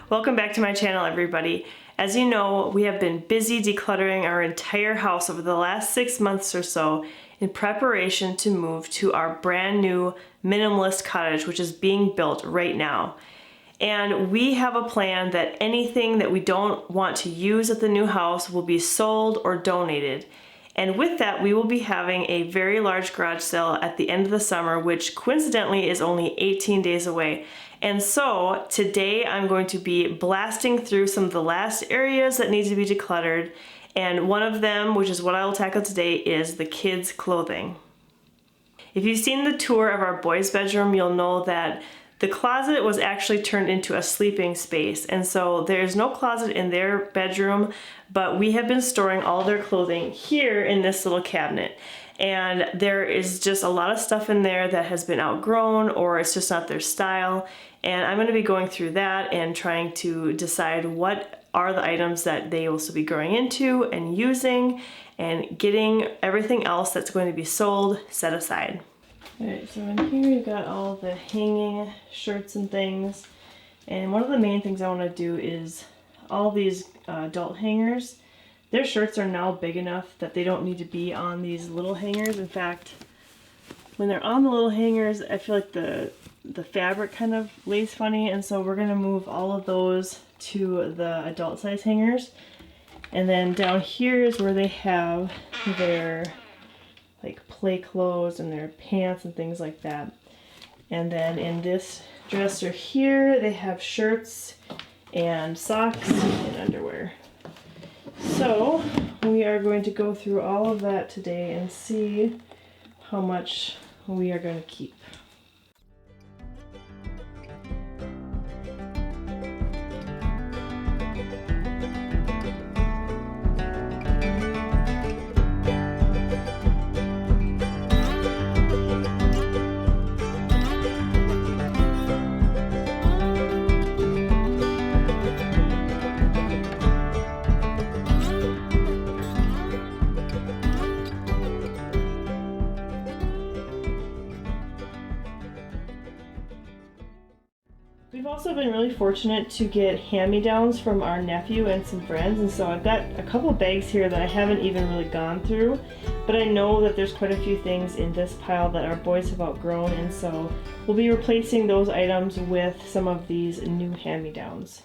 Welcome back to my channel, everybody. As you know, we have been busy decluttering our entire house over the last 6 months or so in preparation to move to our brand new minimalist cottage, which is being built right now. And we have a plan that anything that we don't want to use at the new house will be sold or donated. And with that, we will be having a very large garage sale at the end of the summer, which coincidentally is only 18 days away. And so today I'm going to be blasting through some of the last areas that need to be decluttered. And one of them, which is what I will tackle today, is the kids' clothing. If you've seen the tour of our boys' bedroom, you'll know that the closet was actually turned into a sleeping space, and so there's no closet in their bedroom, but we have been storing all their clothing here in this little cabinet. And there is just a lot of stuff in there that has been outgrown or it's just not their style. And I'm going to be going through that and trying to decide what are the items that they will still be growing into and using, and getting everything else that's going to be sold set aside. Alright, so in here you've got all the hanging shirts and things, and one of the main things I want to do is all these adult hangers. Their shirts are now big enough that they don't need to be on these little hangers. In fact, when they're on the little hangers, I feel like the fabric kind of lays funny, and so we're going to move all of those to the adult size hangers. And then down here is where they have their like play clothes and their pants and things like that. And then in this dresser here they have shirts and socks and underwear. So we are going to go through all of that today and see how much we are going to keep. We've also been really fortunate to get hand-me-downs from our nephew and some friends, and so I've got a couple bags here that I haven't even really gone through, but I know that there's quite a few things in this pile that our boys have outgrown, and so we'll be replacing those items with some of these new hand-me-downs.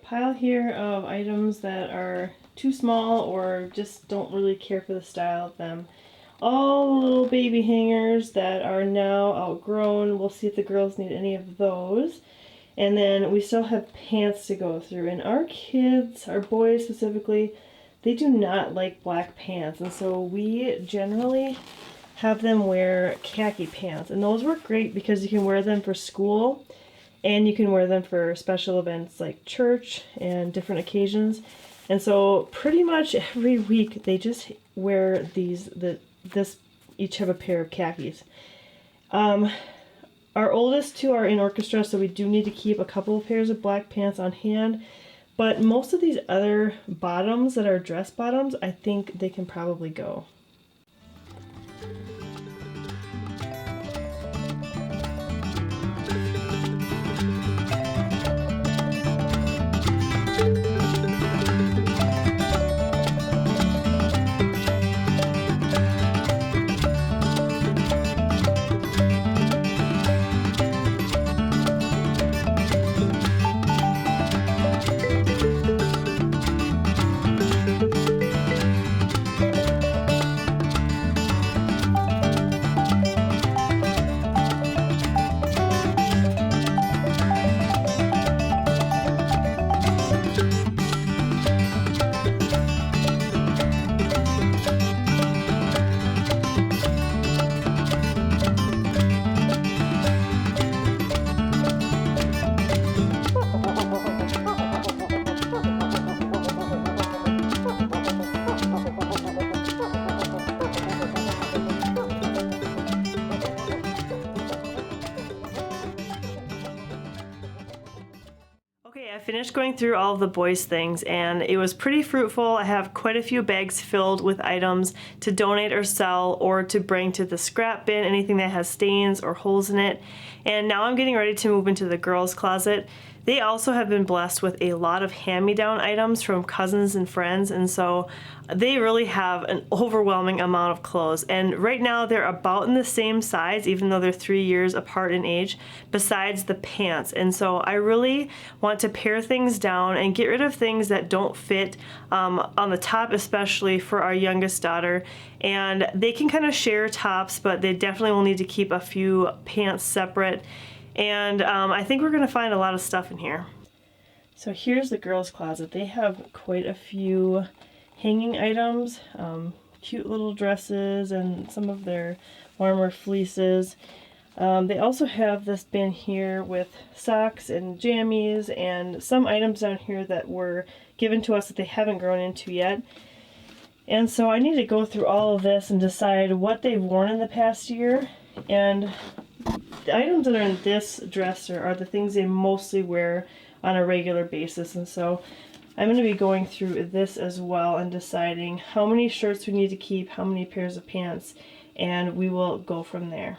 Pile here of items that are too small or just don't really care for the style of them. All the little baby hangers that are now outgrown. We'll see if the girls need any of those. And then we still have pants to go through. And our kids, our boys specifically, they do not like black pants. And so we generally have them wear khaki pants. And those work great because you can wear them for school. And you can wear them for special events like church and different occasions. And so pretty much every week they just wear these, each have a pair of khakis. Our oldest two are in orchestra, so we do need to keep a couple of pairs of black pants on hand. But most of these other bottoms that are dress bottoms, I think they can probably go. I finished going through all of the boys' things and it was pretty fruitful. I have quite a few bags filled with items to donate or sell or to bring to the scrap bin, anything that has stains or holes in it. And now I'm getting ready to move into the girls' closet. They also have been blessed with a lot of hand-me-down items from cousins and friends, and so they really have an overwhelming amount of clothes. And right now they're about in the same size, even though they're 3 years apart in age, besides the pants. And so I really want to pare things down and get rid of things that don't fit on the top, especially for our youngest daughter. And they can kind of share tops, but they definitely will need to keep a few pants separate. And I think we're gonna find a lot of stuff in here. So here's the girls' closet. They have quite a few hanging items, cute little dresses and some of their warmer fleeces. They also have this bin here with socks and jammies and some items down here that were given to us that they haven't grown into yet. And so I need to go through all of this and decide what they've worn in the past year. And the items that are in this dresser are the things they mostly wear on a regular basis, and so I'm going to be going through this as well and deciding how many shirts we need to keep, how many pairs of pants, and we will go from there.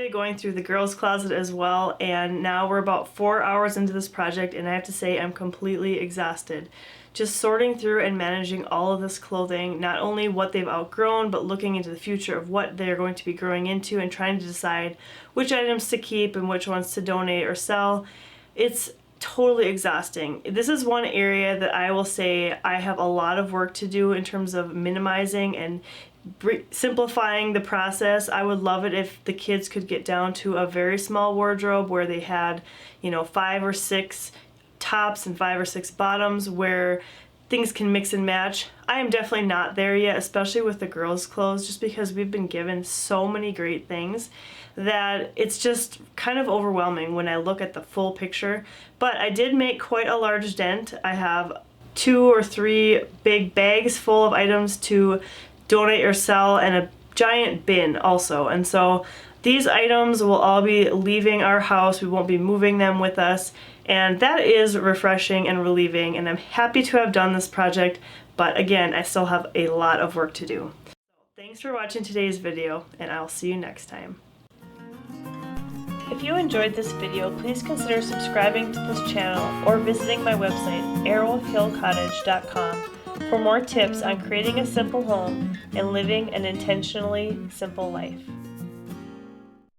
Going through the girls' closet as well, and now we're about 4 hours into this project, and I have to say I'm completely exhausted. Just sorting through and managing all of this clothing, not only what they've outgrown, but looking into the future of what they're going to be growing into and trying to decide which items to keep and which ones to donate or sell. It's totally exhausting. This is one area that I will say I have a lot of work to do in terms of minimizing and simplifying the process. I would love it if the kids could get down to a very small wardrobe where they had, 5 or 6 tops and 5 or 6 bottoms where things can mix and match. I am definitely not there yet, especially with the girls' clothes, just because we've been given so many great things that it's just kind of overwhelming when I look at the full picture. But I did make quite a large dent. I have 2 or 3 big bags full of items to donate or sell, and a giant bin also. And so these items will all be leaving our house. We won't be moving them with us, and that is refreshing and relieving, and I'm happy to have done this project, but again, I still have a lot of work to do. Thanks for watching today's video, and I'll see you next time. If you enjoyed this video, please consider subscribing to this channel or visiting my website, arrowhillcottage.com, for more tips on creating a simple home and living an intentionally simple life.